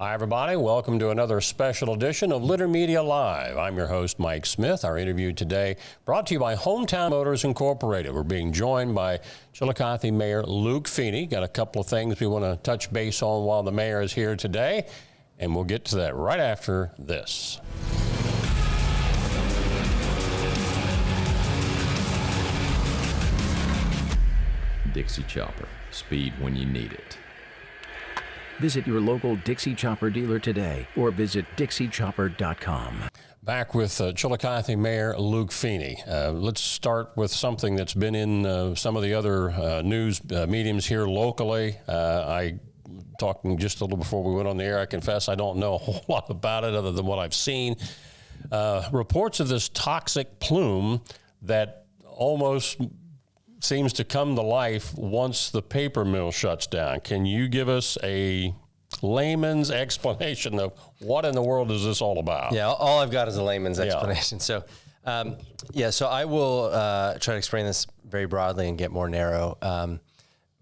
Hi, everybody. Welcome to another special edition of Litter Media Live. I'm your host, Mike Smith. Our interview today brought to you by Hometown Motors Incorporated. We're being joined by Chillicothe Mayor Luke Feeney. Got a couple of things we want to touch base on while the mayor is here today, and we'll get to that right after this. Dixie Chopper. Speed when you need it. Visit your local Dixie Chopper dealer today or visit dixiechopper.com. Back with Chillicothe Mayor Luke Feeney. Let's start with something that's been in some of the other news mediums here locally. I talking just a little before we went on the air, I confess I don't know a whole lot about it other than what I've seen. Reports of this toxic plume that almost seems to come to life once the paper mill shuts down. Can you give us a layman's explanation of what in the world is this all about? Yeah, all I've got is a layman's explanation. So, so I will try to explain this very broadly and get more narrow.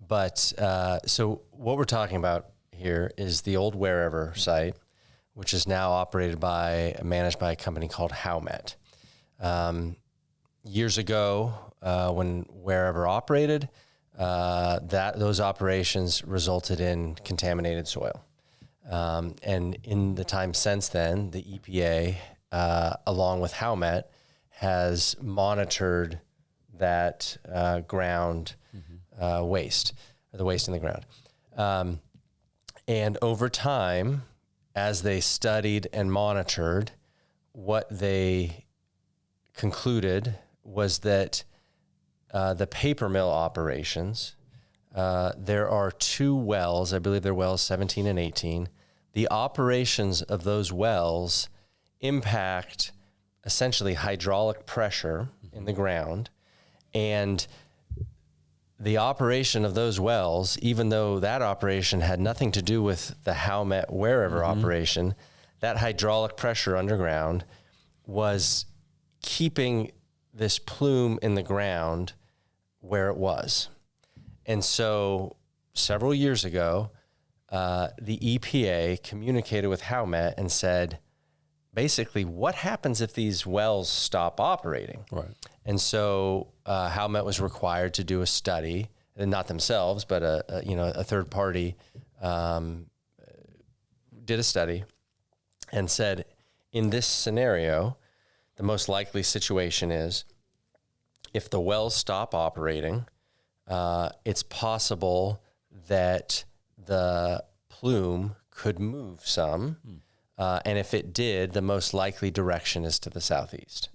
So what we're talking about here is the old Wherever site, which is now managed by a company called Howmet. Years ago, when Wherever operated, those operations resulted in contaminated soil. And in the time since then, the EPA, along with Howmet, has monitored that ground waste, or the waste in the ground. And over time, as they studied and monitored, what they concluded was that the paper mill operations, there are two wells, I believe they're wells 17 and 18. The operations of those wells impact essentially hydraulic pressure in the ground, and the operation of those wells, even though that operation had nothing to do with the Howmet Wherever operation, that hydraulic pressure underground was keeping this plume in the ground where it was. And so several years ago, the EPA communicated with Howmet and said, basically, what happens if these wells stop operating? Right. And so Howmet was required to do a study, and not themselves, but a third party did a study and said, in this scenario, the most likely situation is if the wells stop operating, it's possible that the plume could move some. And if it did, the most likely direction is to the southeast.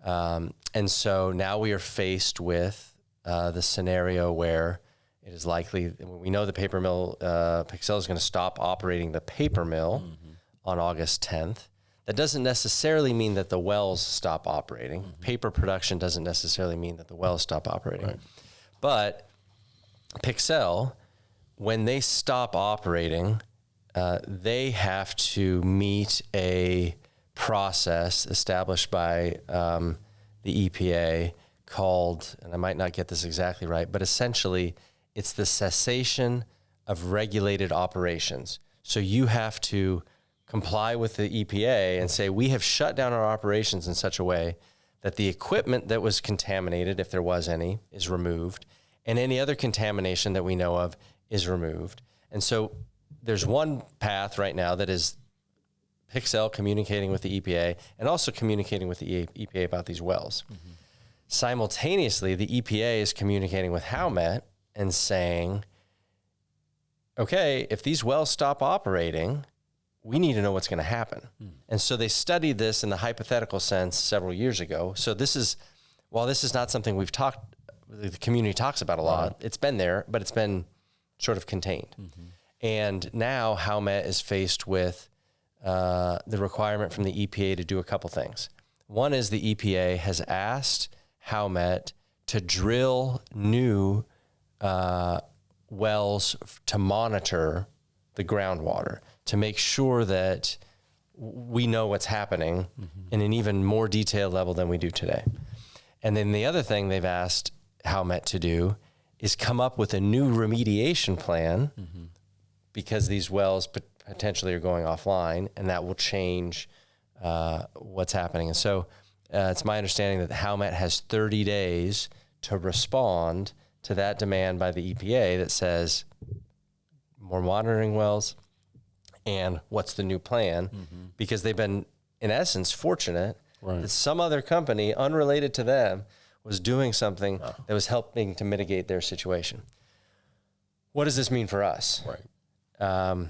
And so now we are faced with the scenario where it is likely, we know the paper mill, Pixel is going to stop operating the paper mill on August 10th. That doesn't necessarily mean that the wells stop operating. Paper production doesn't necessarily mean that the wells stop operating. Right. But Pixel, when they stop operating, they have to meet a process established by the EPA called, and I might not get this exactly right, but essentially it's the cessation of regulated operations. So you have to comply with the EPA and say, we have shut down our operations in such a way that the equipment that was contaminated, if there was any, is removed, and any other contamination that we know of is removed. And so there's one path right now that is Pixel communicating with the EPA and also communicating with the EPA about these wells. Simultaneously, the EPA is communicating with Howmet and saying, okay, if these wells stop operating, we need to know what's going to happen. And so they studied this in the hypothetical sense several years ago. So while this is not something the community talks about a lot, it's been there, but it's been sort of contained. And now Howmet is faced with the requirement from the EPA to do a couple things. One is the EPA has asked Howmet to drill new wells to monitor the groundwater, to make sure that we know what's happening in an even more detailed level than we do today. And then the other thing they've asked Howmet to do is come up with a new remediation plan because these wells potentially are going offline, and that will change what's happening. And so it's my understanding that the Howmet has 30 days to respond to that demand by the EPA that says more monitoring wells and what's the new plan, because they've been, in essence, fortunate that some other company unrelated to them was doing something that was helping to mitigate their situation. What does this mean for us? Right.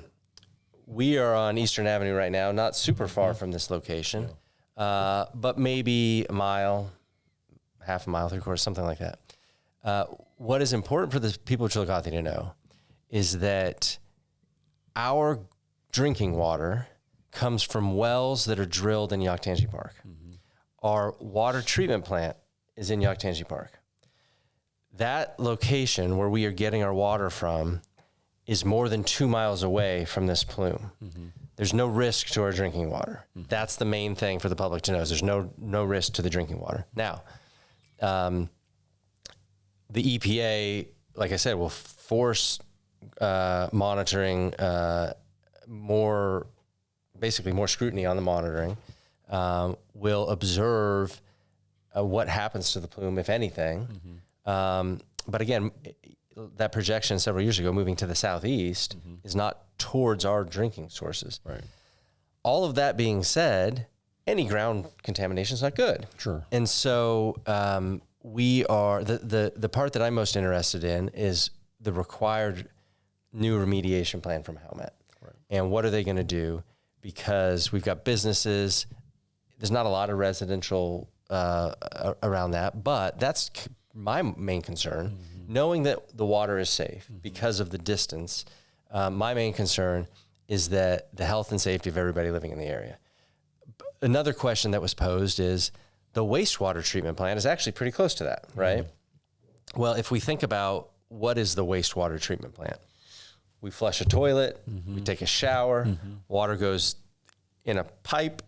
We are on Eastern Avenue right now, not super far from this location, but maybe a mile, half a mile, 3/4, something like that. What is important for the people of Chillicothe to know is that our drinking water comes from wells that are drilled in Yaktangi Park. Our water treatment plant is in Yaktangi Park. That location where we are getting our water from is more than 2 miles away from this plume. There's no risk to our drinking water. That's the main thing for the public to know, is there's no risk to the drinking water. Now, the EPA, like I said, will force monitoring, more scrutiny on the monitoring, will observe what happens to the plume, if anything. But again, that projection several years ago, moving to the southeast, is not towards our drinking sources. Right. All of that being said, any ground contamination is not good. Sure. And so we are, the part that I'm most interested in is the required new remediation plan from Howmet. Right. And what are they going to do? Because we've got businesses, there's not a lot of residential around that, but that's my main concern. Knowing that the water is safe because of the distance, my main concern is that the health and safety of everybody living in the area. Another question that was posed is the wastewater treatment plant is actually pretty close to that, right? Well, if we think about what is the wastewater treatment plant, we flush a toilet, we take a shower, water goes in a pipe,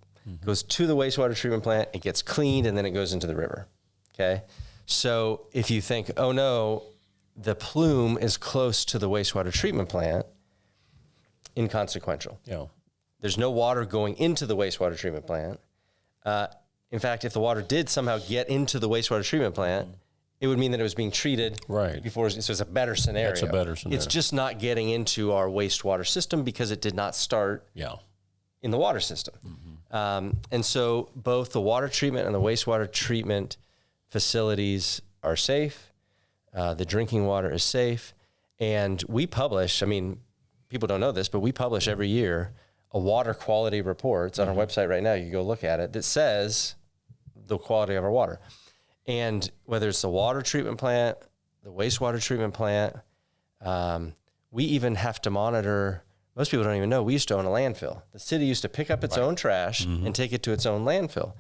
goes to the wastewater treatment plant, it gets cleaned, and then it goes into the river, okay? So if you think, oh no, the plume is close to the wastewater treatment plant, inconsequential. Yeah. There's no water going into the wastewater treatment plant. In fact, if the water did somehow get into the wastewater treatment plant, it would mean that it was being treated before. So it's a better scenario. It's a better scenario. It's just not getting into our wastewater system because it did not start in the water system. And so both the water treatment and the wastewater treatment facilities are safe. The drinking water is safe. And we publish, I mean, people don't know this, but we publish every year a water quality report. It's on our website right now. You can go look at it, that says the quality of our water. And whether it's the water treatment plant, the wastewater treatment plant, we even have to monitor. Most people don't even know we used to own a landfill. The city used to pick up its own trash and take it to its own landfill.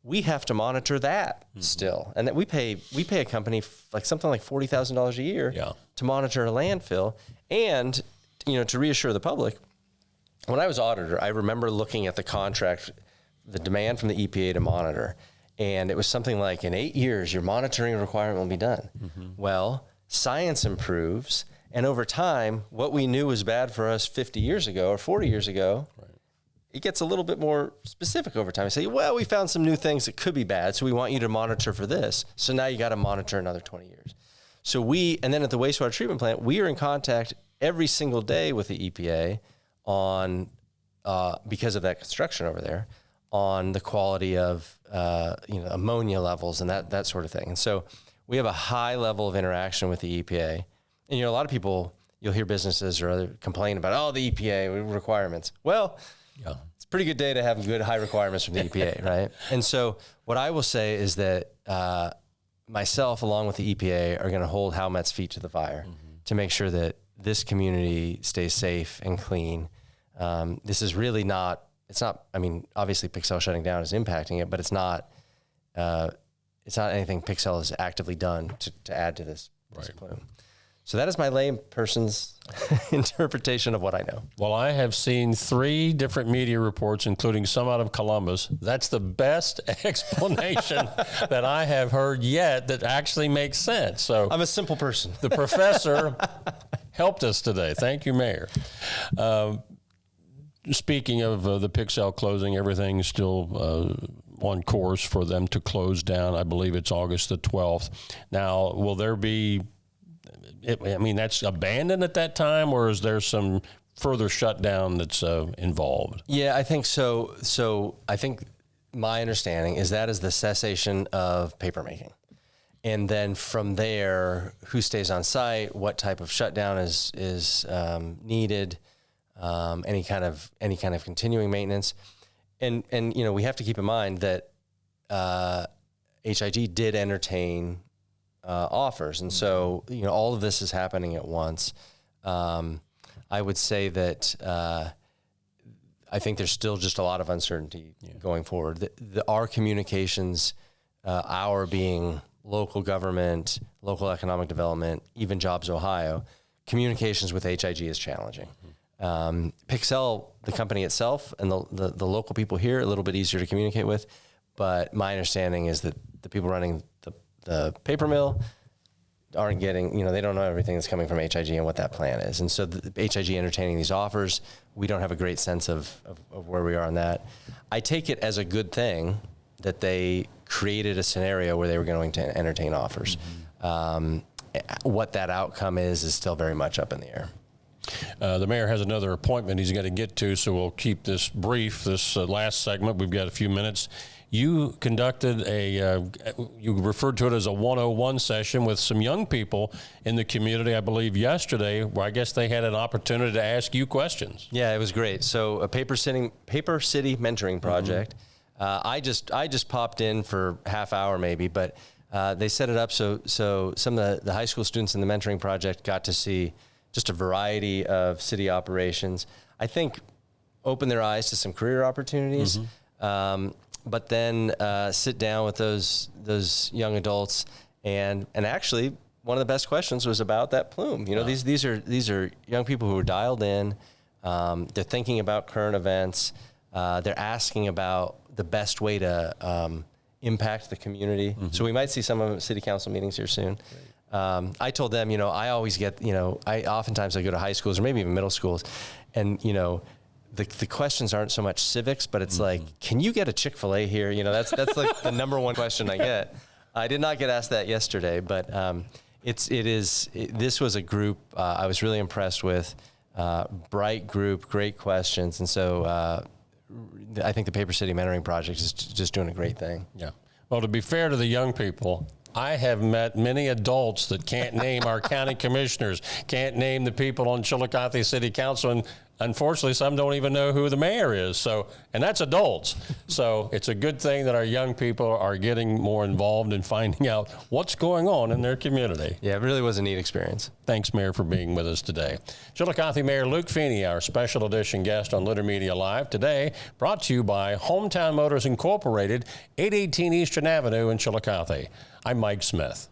We have to monitor that still. And that we pay a company like something like $40,000 a year to monitor a landfill. And, to reassure the public, when I was auditor, I remember looking at the contract, the demand from the EPA to monitor, and it was something like, in 8 years, your monitoring requirement will be done. Well, science improves, and over time, what we knew was bad for us 50 years ago or 40 years ago, it gets a little bit more specific over time. I say, well, we found some new things that could be bad, so we want you to monitor for this. So now you got to monitor another 20 years. So and then at the wastewater treatment plant, we are in contact every single day with the EPA on, because of that construction over there, on the quality of, ammonia levels and that sort of thing. And so we have a high level of interaction with the EPA. And, a lot of people, you'll hear businesses or other complain about, the EPA requirements. Well, it's a pretty good day to have good high requirements from the EPA, right? And so what I will say is that myself, along with the EPA, are going to hold Howmet's feet to the fire to make sure that this community stays safe and clean. This is really not, obviously Pixel shutting down is impacting it, but it's not anything Pixel has actively done to add to this plume. So that is my lame person's interpretation of what I know. Well, I have seen 3 different media reports, including some out of Columbus. That's the best explanation that I have heard yet that actually makes sense. So I'm a simple person. The professor helped us today. Thank you, Mayor. speaking of the Pixel closing, everything's still on course for them to close down. I believe it's August the 12th. Now, will there be, I mean, that's abandoned at that time, or is there some further shutdown that's involved? Yeah, I think so. So I think my understanding is that is the cessation of papermaking. And then from there, who stays on site, what type of shutdown is needed, any kind of continuing maintenance, and we have to keep in mind that HIG did entertain offers, and so all of this is happening at once. I would say that I think there's still just a lot of uncertainty going forward. Our communications, our being local government, local economic development, even Jobs Ohio, communications with HIG is challenging. Pixel, the company itself, and the local people here, a little bit easier to communicate with. But my understanding is that the people running the paper mill aren't getting, they don't know everything that's coming from HIG and what that plan is. And so the HIG entertaining these offers, we don't have a great sense of where we are on that. I take it as a good thing that they created a scenario where they were going to entertain offers. What that outcome is still very much up in the air. The mayor has another appointment he's got to get to, so we'll keep this brief. This last segment, we've got a few minutes. You conducted you referred to it as a 101 session with some young people in the community, I believe, yesterday, where I guess they had an opportunity to ask you questions. Yeah, it was great. So a Paper City mentoring project. I just popped in for half hour maybe, but they set it up so some of the high school students in the mentoring project got to see just a variety of city operations. I think open their eyes to some career opportunities, but then sit down with those young adults and actually one of the best questions was about that plume. These are young people who are dialed in. They're thinking about current events. They're asking about the best way to impact the community. So we might see some of city council meetings here soon. I told them, I always get, oftentimes I go to high schools or maybe even middle schools, and, the questions aren't so much civics, but it's like, can you get a Chick-fil-A here? That's like the number one question I get. I did not get asked that yesterday, but this was a group I was really impressed with, bright group, great questions. And so, I think the Paper City Mentoring Project is just doing a great thing. Yeah. Well, to be fair to the young people, I have met many adults that can't name our county commissioners, can't name the people on Chillicothe City Council, and unfortunately, some don't even know who the mayor is. So, and that's adults. So it's a good thing that our young people are getting more involved in finding out what's going on in their community. Yeah, it really was a neat experience. Thanks, Mayor, for being with us today. Chillicothe Mayor Luke Feeney, our special edition guest on Litter Media Live today, brought to you by Hometown Motors Incorporated, 818 Eastern Avenue in Chillicothe. I'm Mike Smith.